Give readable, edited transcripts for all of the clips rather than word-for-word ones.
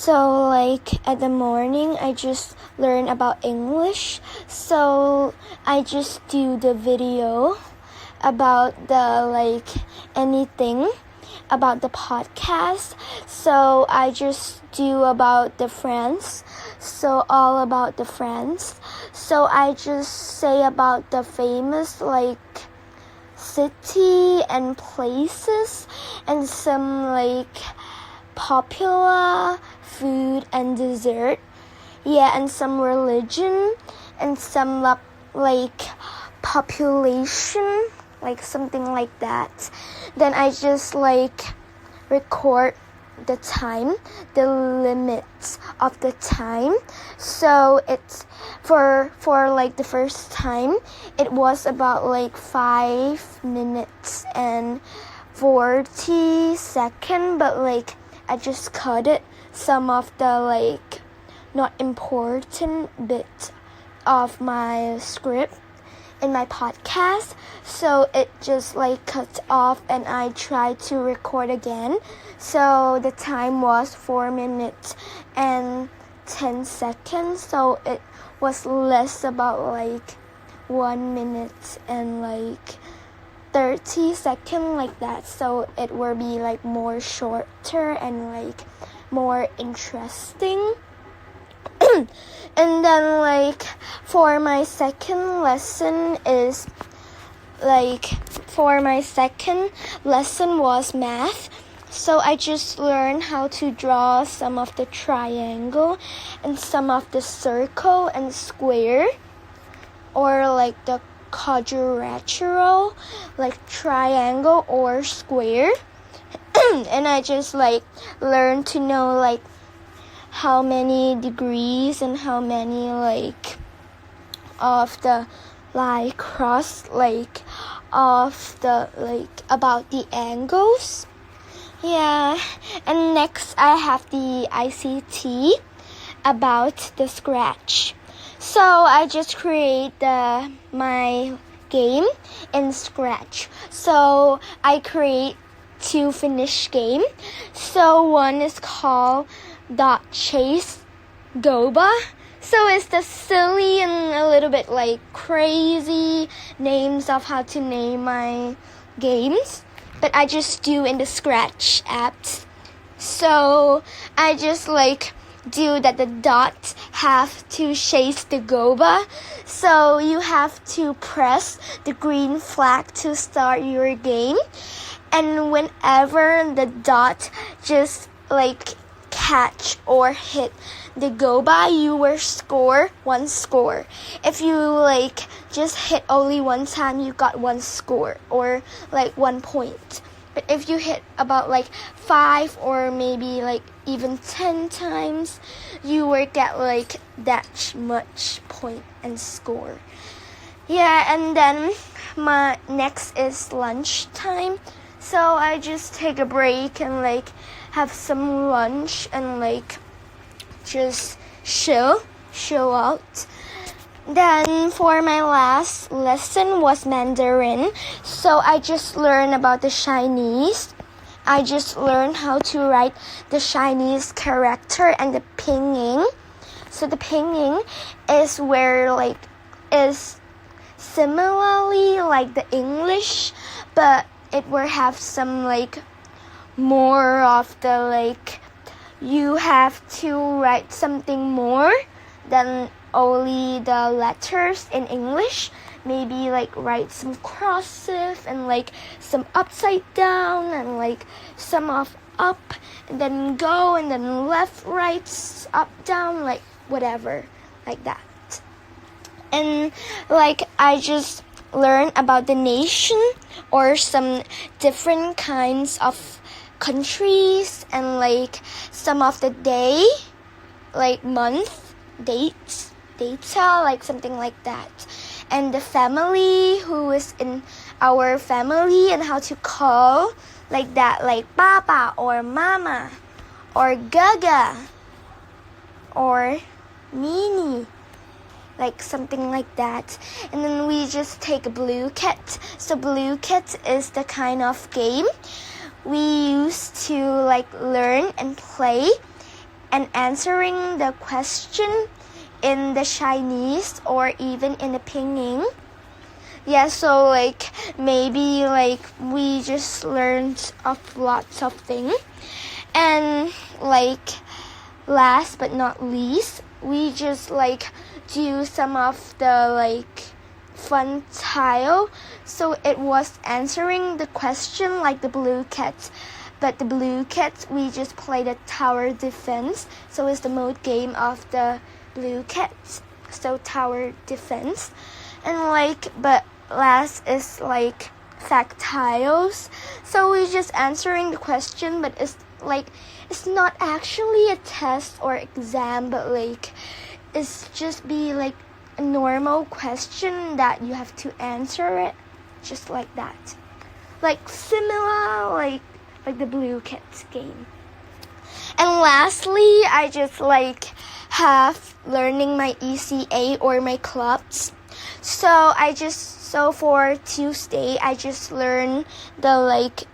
So like at the morning I just learn about English. So I just do the video about the like anything about the podcast. So I just do about the friends. So all about the friends. So I just say about the famous like city and places and some like popular food and dessert. Yeah, and some religion and some like population, like something like that. Then I just like record the time, the limits of the time. So it's for like the first time it was about like 5 minutes and 40 seconds, but like I just cut it some of the like not important bit of my script in my podcast, so it just like cut off and I tried to record again. So the time was 4 minutes and 10 seconds, so it was less about like 1 minute and like 30 seconds like that, so it will be like more shorter and like more interesting. And then like for my second lesson was math. So I just learned how to draw some of the triangle and some of the circle and square, or like the quadrilateral, like triangle or square. And I just like learned to know like how many degrees and how many like of the like cross like of the like about the angles. Yeah, and next I have the ICT about the Scratch. So I just create my game in Scratch. So I create 2 finish game. So one is called Dot Chase Goba. So it's the silly and a little bit like crazy names of how to name my games, but I just do in the Scratch apps. So I just like do that the dots have to chase the goba. So you have to press the green flag to start your game. And whenever the dot just like catch or hit the goba, you will score 1 score. If you like just hit only 1 time, you got 1 score or like 1 point. But if you hit about like 5 or maybe like even 10 times, you will get like that much point and score. Yeah, and then my next is lunchtime. So I just take a break and like have some lunch and like just chill out. Then for my last lesson was Mandarin. So I just learned about the Chinese. I just learned how to write the Chinese character and the pinyin. So the pinyin is where like is similarly like the English, but it will have some like more of the like you have to write something more than only the letters in English. Maybe like write some cursive and like some upside down and like some of up and then go and then left, right, up, down, like whatever, like that. And like I just learn about the nation or some different kinds of countries and like some of the day, like month, dates, data, like something like that. And the family, who is in our family and how to call like that, like Papa or Mama or Gaga or Nene, like something like that. And then we just take a Blue Cat. So Blue Cat is the kind of game we used to like learn and play and answering the question in the Chinese or even in the Pinyin. Yeah, so like maybe like we just learned of lots of things. And like last but not least, we just like do some of the like fun tile. So it was answering the question like the blue cats. But the blue cats, we just play the tower defense. So it's the mode game of the blue cats. So tower defense. And like, but last is like factiles. So we just answering the question, but it's like it's not actually a test or exam, but like it's just be like a normal question that you have to answer it just like that, like similar like the blue cats game. And lastly, I just like have learning my ECA or my clubs. So for Tuesday, I just learned the like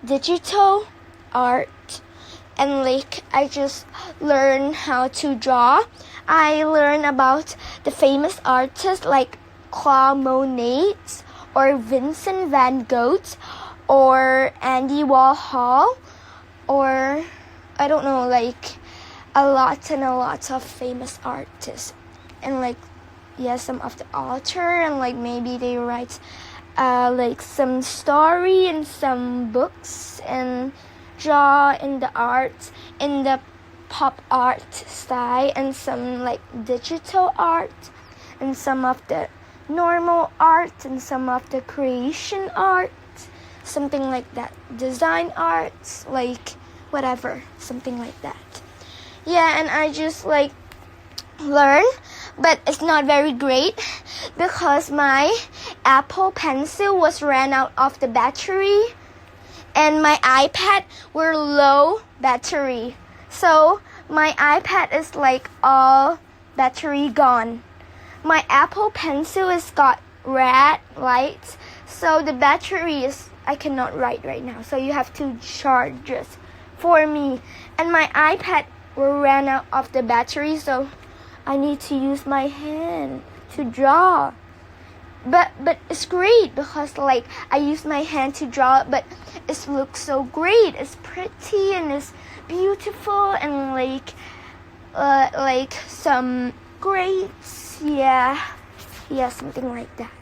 digital art, and like I just learned how to draw. I learned about the famous artists like Claude Monet or Vincent van Gogh or Andy Warhol, or I don't know, like a lot of famous artists. And like some of the author, and like maybe they write like some story and some books and draw in the art, in the pop art style, and some like digital art, and some of the normal art, and some of the creation art, something like that, design art, like whatever, something like that. Yeah, and I just like learn, but it's not very great because my Apple Pencil was ran out of the battery, and my iPad were low battery. So my iPad is like all battery gone. My Apple Pencil is got red lights, so the battery is, I cannot write right now. So you have to charge it for me. And my iPad will ran out of the battery, so I need to use my hand to draw. But it's great because like I use my hand to draw, but it looks so great. It's pretty and it's beautiful, and like some grapes, yeah, something like that.